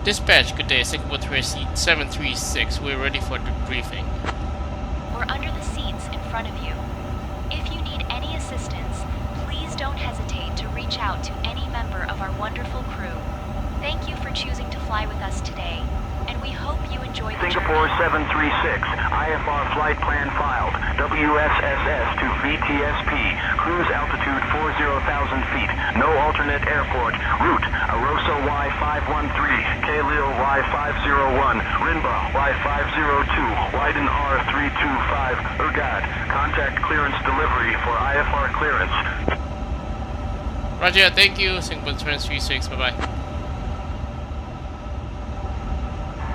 Dispatch, good day, Singapore 736. We're ready for the briefing. We're under the seats in front of you. If you need any assistance, please don't hesitate to reach out to any member of our wonderful crew. Thank you for choosing to fly with us today, and we hope you enjoy the Singapore journey. 736, IFR flight plan filed, WSSS to VTSP, cruise altitude 40,000 feet, no alternate airport, route, Arosa Y513, Kalil Y501, Rinba Y502, Wyden R325, Urgad, contact clearance delivery for IFR clearance. Roger, thank you, Singapore 736, bye-bye.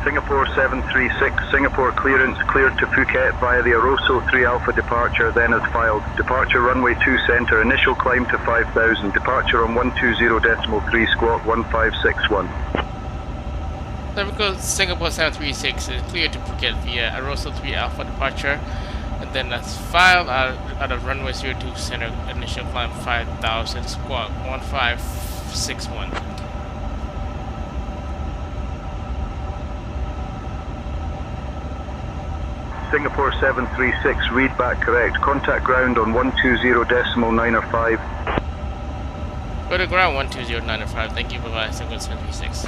Singapore 736, Singapore clearance cleared to Phuket via the Aroso 3 Alpha departure, then as filed. Departure runway 2 center, initial climb to 5,000, departure on 120.3 squawk 1561. Singapore 736 is cleared to Phuket via Aroso 3 Alpha departure, and then as filed out of runway 02 center, initial climb 5,000, squawk 1561. Singapore 736, read back correct. Contact ground on 120.905. Go to ground 120.905. Thank you, bye-bye, Singapore 736.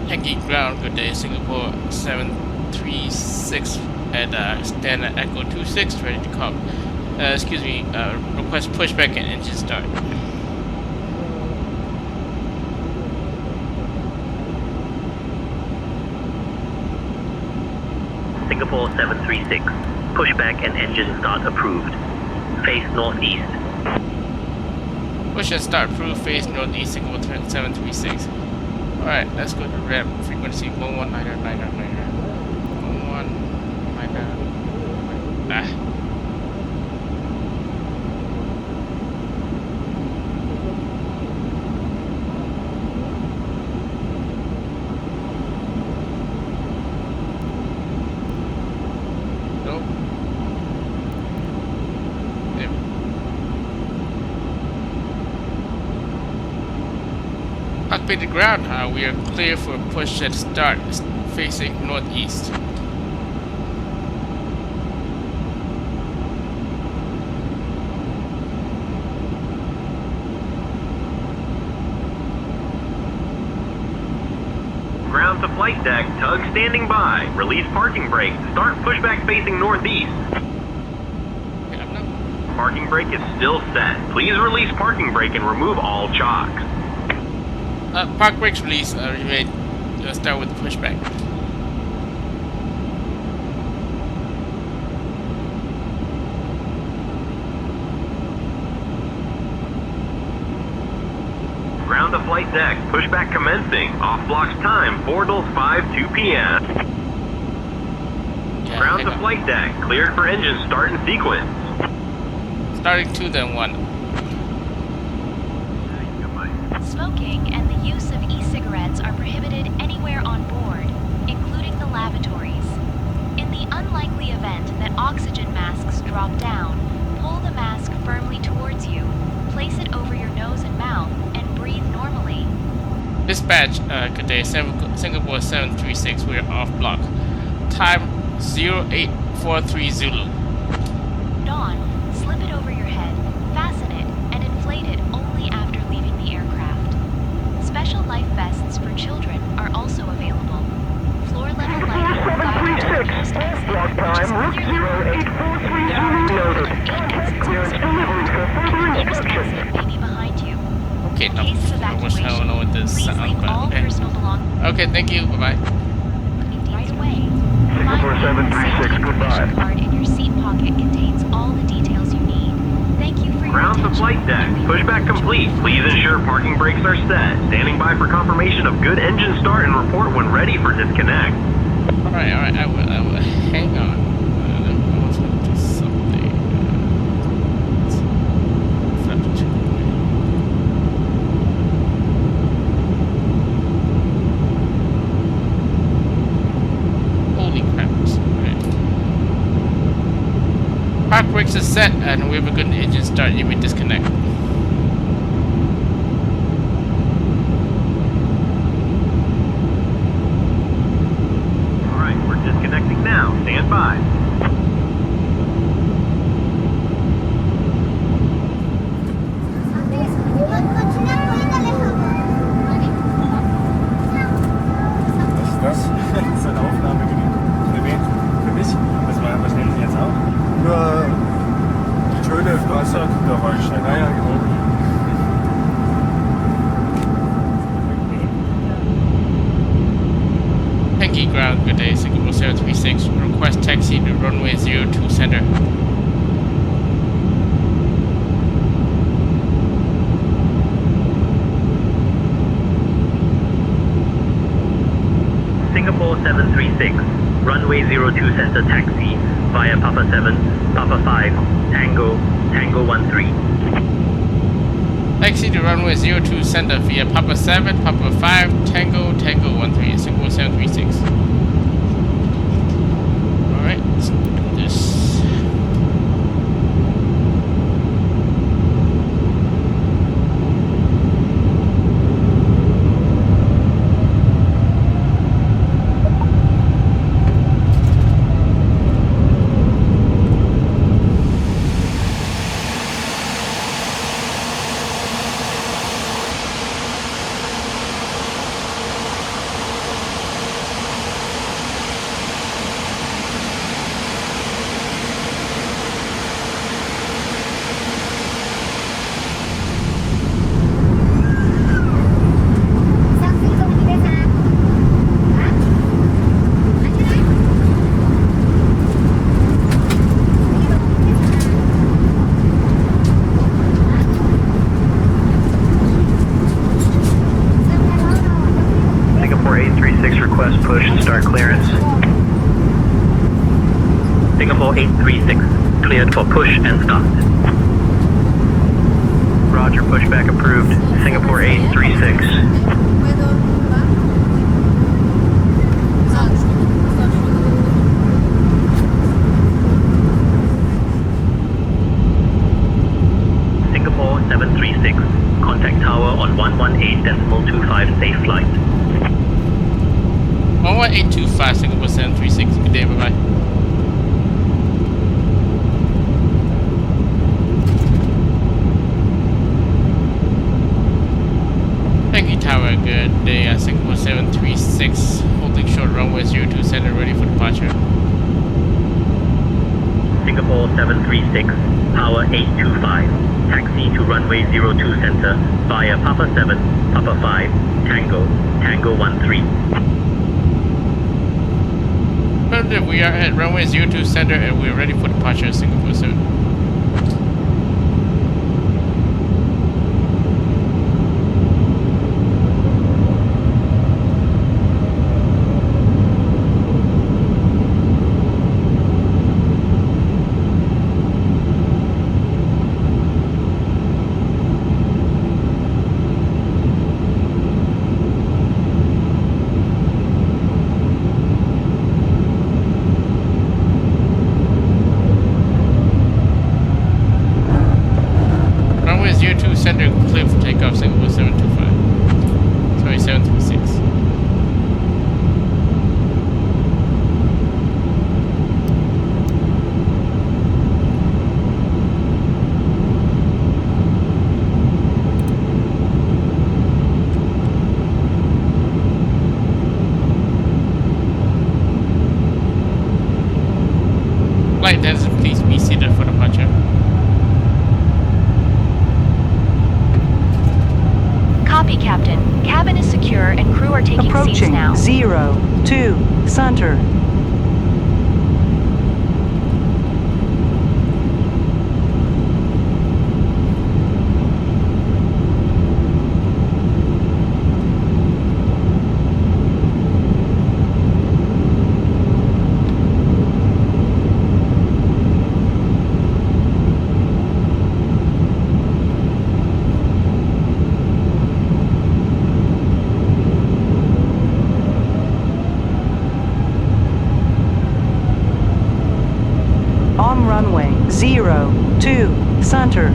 Yankee ground, good day, Singapore 736 at standard Echo 26, ready to come. Request pushback and engine start. Singapore 736, pushback and engine start approved. Face northeast. Push and start approved, face northeast, Singapore 736. Alright, let's go to ramp frequency 119999. 1199. Cockpit to ground, we are clear for push and start, facing northeast. Ground to flight deck, tug standing by. Release parking brake, start pushback facing northeast. Parking brake is still set. Please release parking brake and remove all chocks. Park brakes release, let's start with the pushback. Ground to flight deck, pushback commencing. Off blocks time, 4 till 5:02 p.m. Yeah, Ground to flight deck, cleared for engine start in sequence. Starting 2 then 1. Smoking and the use of e-cigarettes are prohibited anywhere on board, including the lavatories. In the unlikely event that oxygen masks drop down, pull the mask firmly towards you, place it over your nose and mouth, and breathe normally. Dispatch, good day, Singapore 736, we are off block. Time 0843 Zulu. Dawn, slip it over your head, fasten it, and inflate it only after leaving the aircraft. Special life vests for children are also available. Floor level lighting will guide you to the nearest exit. Block time, route 0843 noted. Clearance delivery for further inspection. May be behind you. Okay, In case of evacuation, I don't know what this please leave all personal belongings. Okay, thank you, bye-bye. Right away. Singapore Finally, 736, safety goodbye. information card in your seat pocket contains all the details you need. Thank you for your Ground to attention. flight deck, pushback complete. Please ensure parking brakes are set. Standing by for confirmation of good engine start and report when ready for disconnect. Alright, I will. Hang on. I was going to do something. Holy crap. Right. Park brakes are set and we have a good engine start. You may disconnect. Das ist ein Aufnahmegerät für mich. Was nehmen Sie jetzt auf? Nur die Töne, Flugzeuggeräusche. Ja, genau. Yankee Ground, good day, Singapore 736. Request taxi to runway 02 center. Singapore 736, runway 02 center taxi via Papa 7, Papa 5, Tango, Tango 13. Taxi to runway 02 center via Papa 7, Papa 5, Tango, Tango 13, Singapore 736. Alright, let's do this. Singapore 836 request push and start clearance. Singapore 836, cleared for push and start. Roger, pushback approved. Singapore 836. Singapore 736, contact tower on 118.25 safe flight. 11825 Singapore 736. Good day, bye bye. Thank you, Tower. Good day, Singapore 736. Holding short runway 02 center, ready for departure. Singapore 736, power 825, taxi to runway 02 center via Papa 7, Papa 5, Tango, Tango 13. We are at runway 02 center and we are ready for departure, Singapore 7. Center clear for takeoff, Singapore 725. Sorry, 736. Flight attendants, please be seated for departure. Copy, Captain. Cabin is secure and crew are taking seats now. Approaching 02 center. On runway 02 center.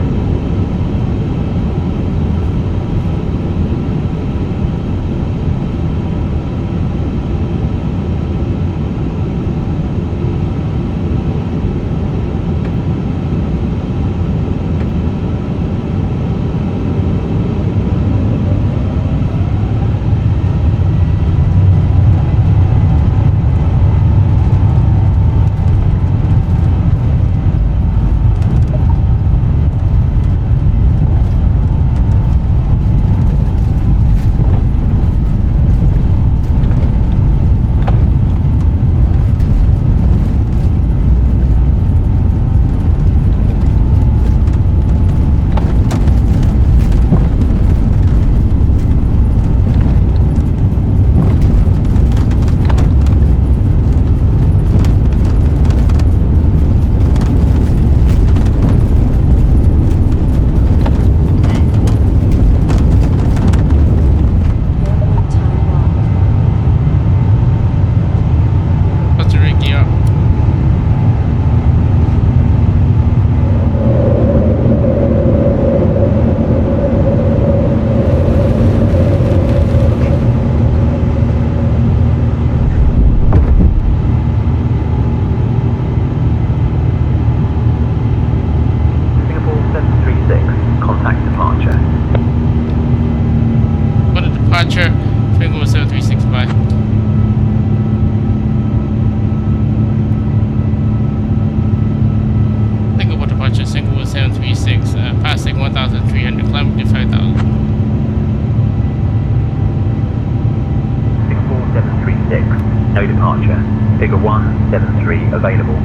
FSRealistic. No departure. Figure 173 available.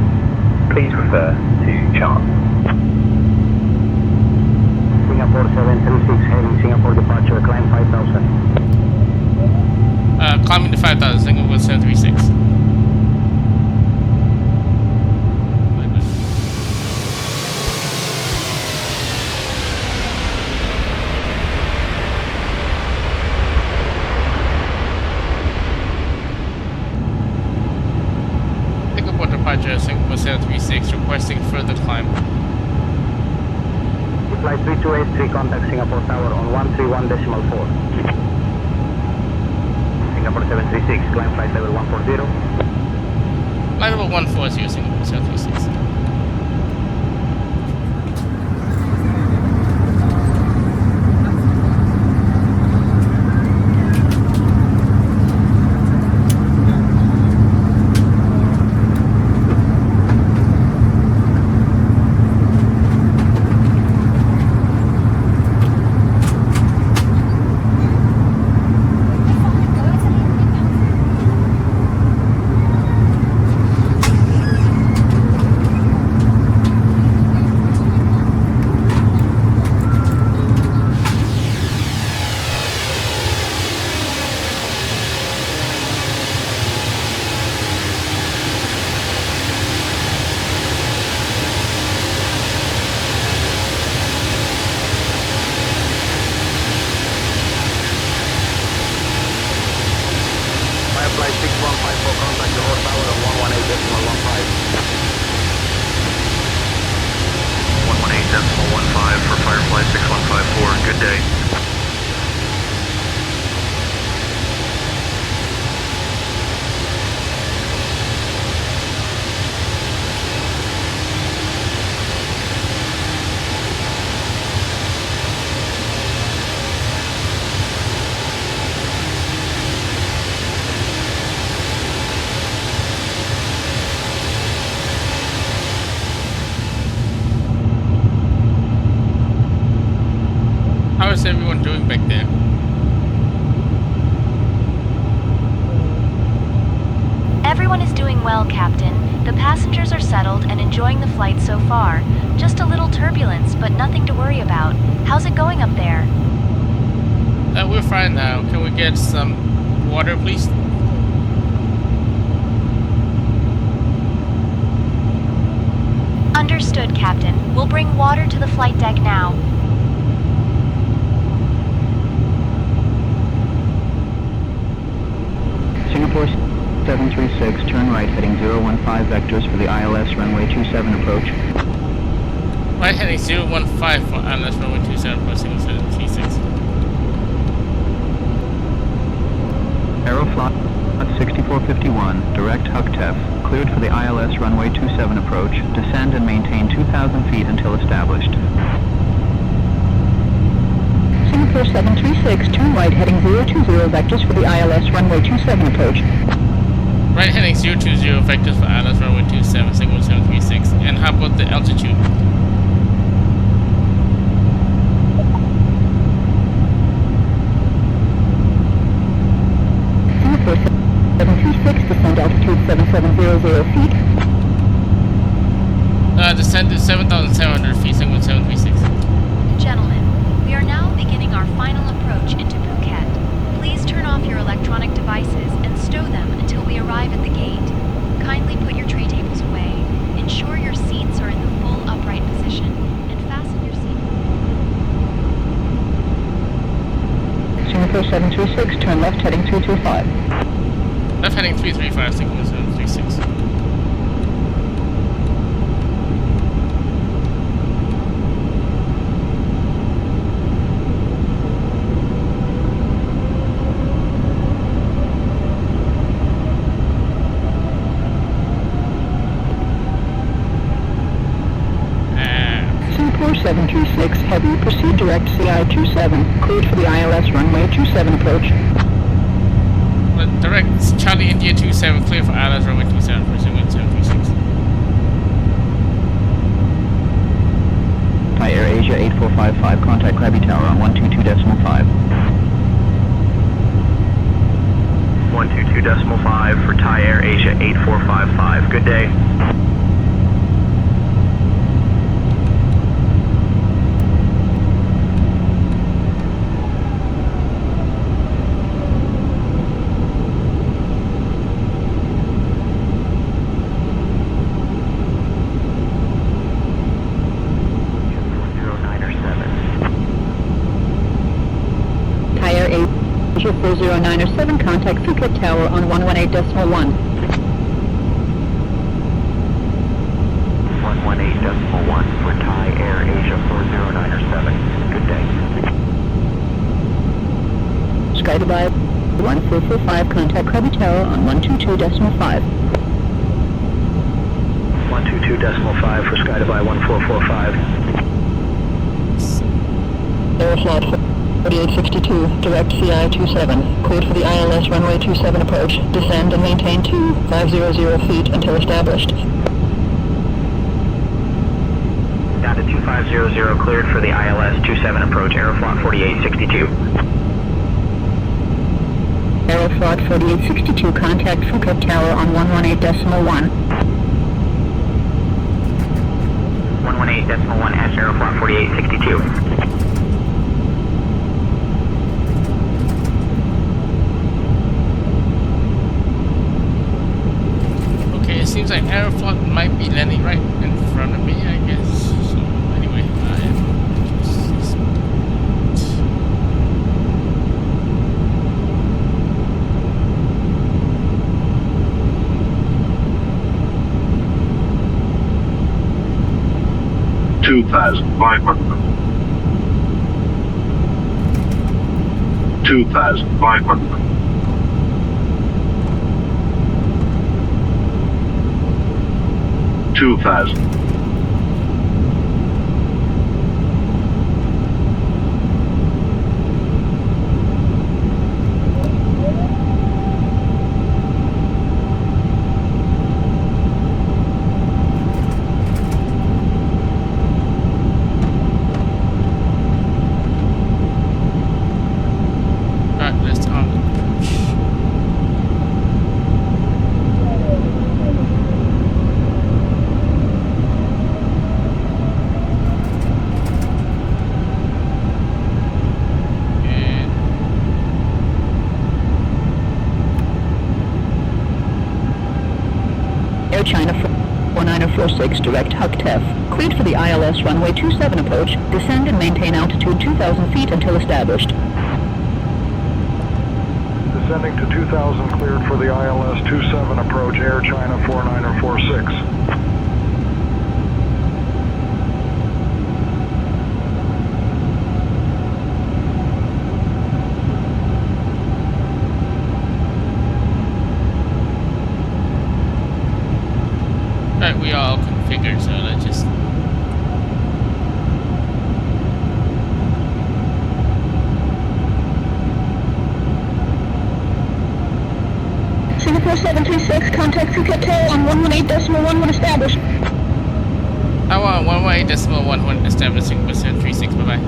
Please refer to chart. Singapore 736 heading Singapore departure, climb 5000. Climbing to 5,000, Singapore 736. Singapore departure, Singapore 736, requesting further climb. Flight 3283, contact Singapore Tower on 131.4. Singapore 736, climb flight level 140. Flight level 140, Singapore 736. Flight 6154, contact Johor Tower on 118.15. 118.15 for Firefly 6154. Good day. How is everyone doing back there? Everyone is doing well, Captain. The passengers are settled and enjoying the flight so far. Just a little turbulence, but nothing to worry about. How's it going up there? We're fine now. Can we get some water, please? Understood, Captain. We'll bring water to the flight deck now. Singapore 736, turn right heading 015 vectors for the ILS runway 27 approach. Right heading 015 for ILS runway 27 approach, Singapore 736. Aeroflot 6451, direct HUCTEF, cleared for the ILS runway 27 approach. Descend and maintain 2,000 feet until established. Singapore 736, turn right heading 020 vectors for the ILS runway 27 approach. Right heading 020 vectors for ILS runway 27, Singapore 736. And how about the altitude? Singapore 736, descend altitude 7700 feet. Descend to 7,700 feet, Singapore 736. Gentlemen, we are now beginning our final approach into Phuket. Please turn off your electronic devices and stow them until we arrive at the gate. Kindly put your tray tables away, ensure your seats are in the full upright position, and fasten your seat. Singapore 736, turn left heading 325. Left heading 335, Singapore 736. Singapore 736, heavy, proceed direct CI27, cleared for the ILS runway 27 approach. Direct Charlie India 27, clear for ILS runway 27 for Singapore 736. Thai Air Asia 8455, contact Krabi Tower on 122.5. 122.5 for Thai Air Asia 8455. Good day. Asia 40907, contact Phuket Tower on 118.1. 118.1 for Thai Air Asia 40907. Good day. Sky Dubai 1445, contact Krabi Tower on 122.5. 122.5 for Sky Dubai 1445. Aeroflot 4862, direct CI 27, cleared for the ILS runway 27 approach, descend and maintain 2500 feet until established. Down to 2500, cleared for the ILS 27 approach, Aeroflot 4862. Aeroflot 4862, contact Phuket Tower on 118.1. 118.1 at Aeroflot 4862. It seems like Aeroflot might be landing right in front of me, I guess. So anyway, I am just 2,500. 2,500. 2,000. 4946, direct Huktef, cleared for the ILS runway 27 approach, descend and maintain altitude 2,000 feet until established. Descending to 2,000, cleared for the ILS 27 approach, Air China 4946. Alright, we are all configured, so let's just... Singapore 736, contact Phuket Tower on 118.1 when established. I want 118.1 when established Singapore 736, bye-bye.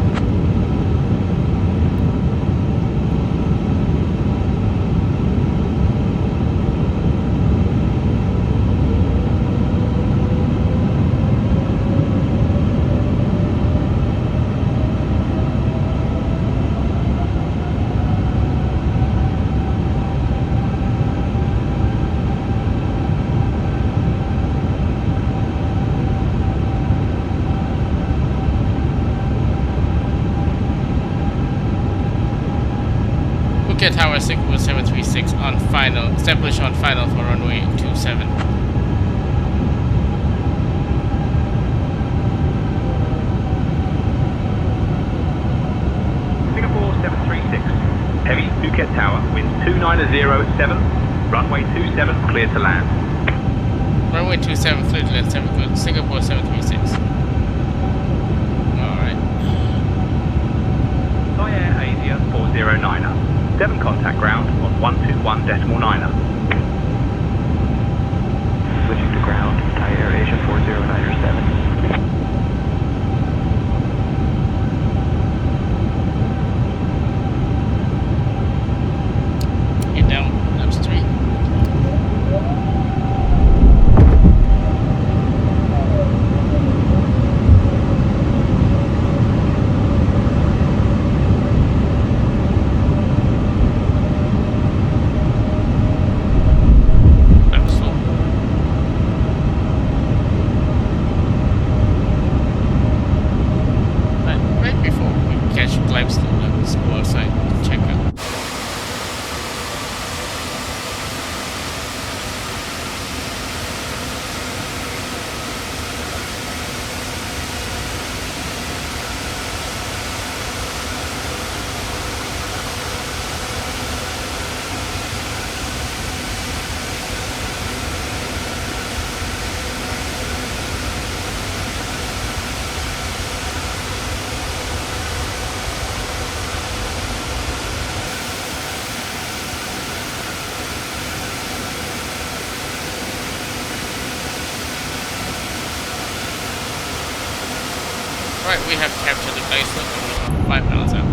Phuket Tower Singapore 736 on final, established on final for runway 27. Singapore 736, heavy Phuket Tower, wind 2907, runway 27 clear to land. Runway 27 clear to land, Singapore 736. Alright. Thai Air Asia 409er. 7 contact ground on 121.9er. Switching to ground, Thai Air Asia 409er 7. Get down, I'm still we have captured the base level 5 miles out.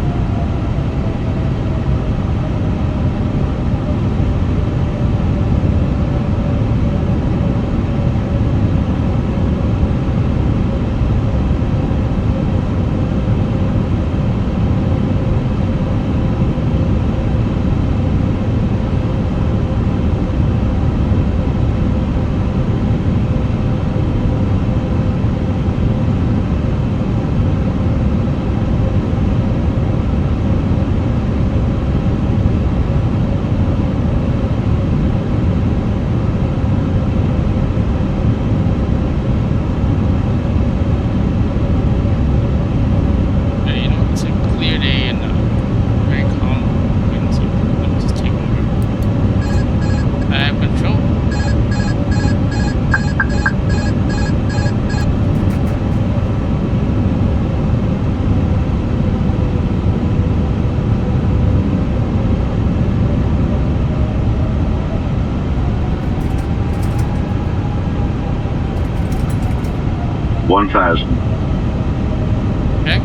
Okay.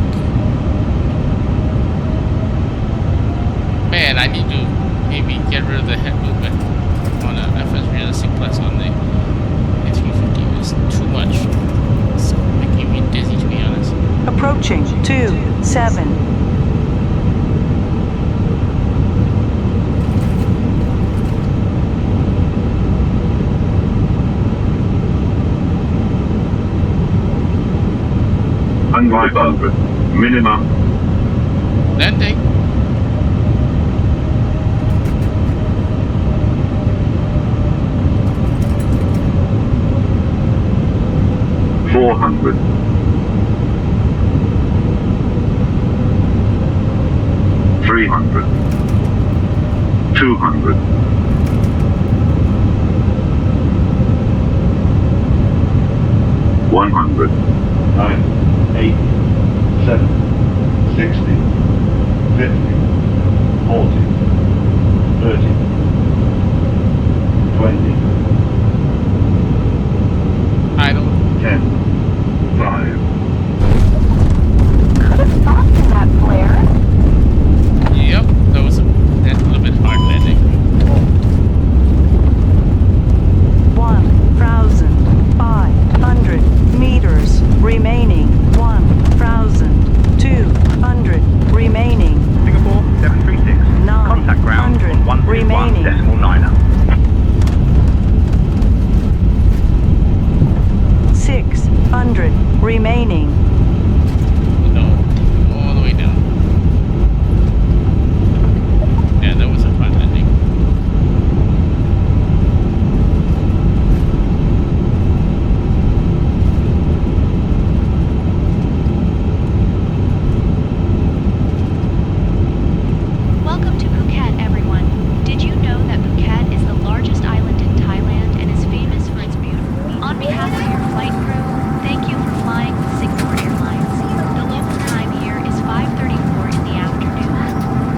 Man, I need to maybe get rid of the head movement on a FSRealistic Plus on the A350. It's too much. It's making me dizzy, to be honest. Approaching 27. And 500. Minimum. Landing. $400. 300. 200. 100. 9, 8, 7, 60, 50, 40, 30, 20. Idle. 10, 5. Could have stopped in that flare. Yep, that was a little bit hard landing. 1,500 meters remaining. 1,200 remaining. Singapore 736. Contact ground on 131.9. 600 remaining. No, all the way down. Yeah, that was a fun landing. Welcome to Phuket, everyone. Did you know that Phuket is the largest island in Thailand and is famous for its beautiful... On behalf of your flight crew, thank you for flying with Singapore Airlines. The local time here is 5:34 in the afternoon.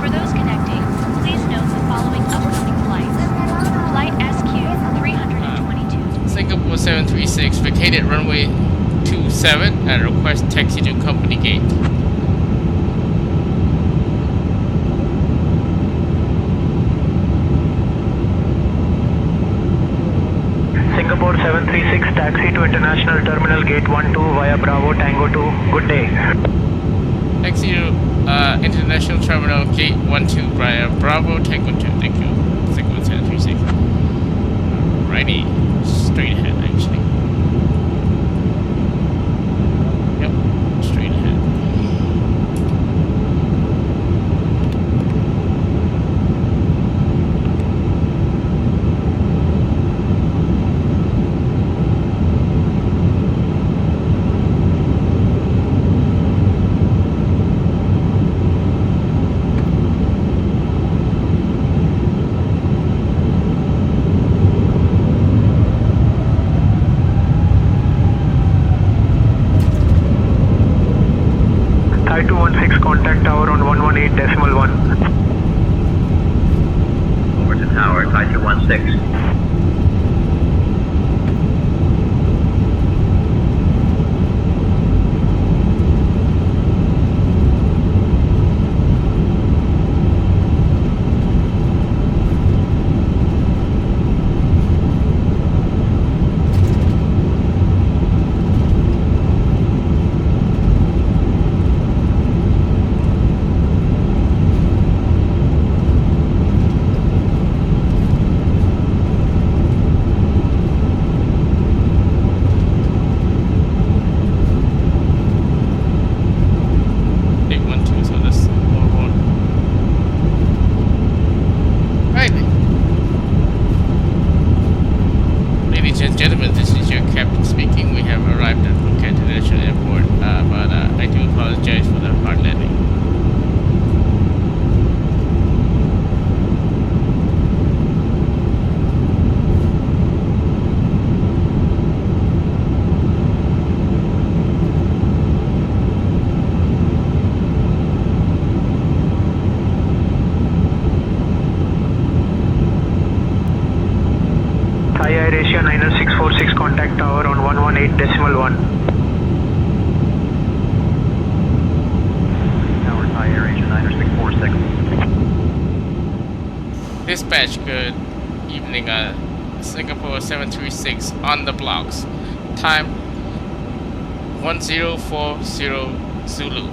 For those connecting, please note the following upcoming flights. Flight SQ322. Singapore 736 vacated runway 27 and request taxi to company gate. Singapore 736 taxi to International Terminal Gate 12 via Bravo Tango 2. Good day. Taxi to International Terminal Gate 12 via Bravo Tango 2. Thank you. Singapore 736. Alrighty. Straight ahead, actually. Yep. Straight ahead. Thai 216 contact tower on 118.1. Over to tower, Thai 216. gentlemen, this is your captain speaking. We have arrived at Phuket International Airport, but I do apologize for the hard landing. Thai Air Asia 90646, contact tower on 118.1. Tower Thai Air Asia 90646. Dispatch, good evening. Singapore 736 on the blocks. Time 1040 Zulu.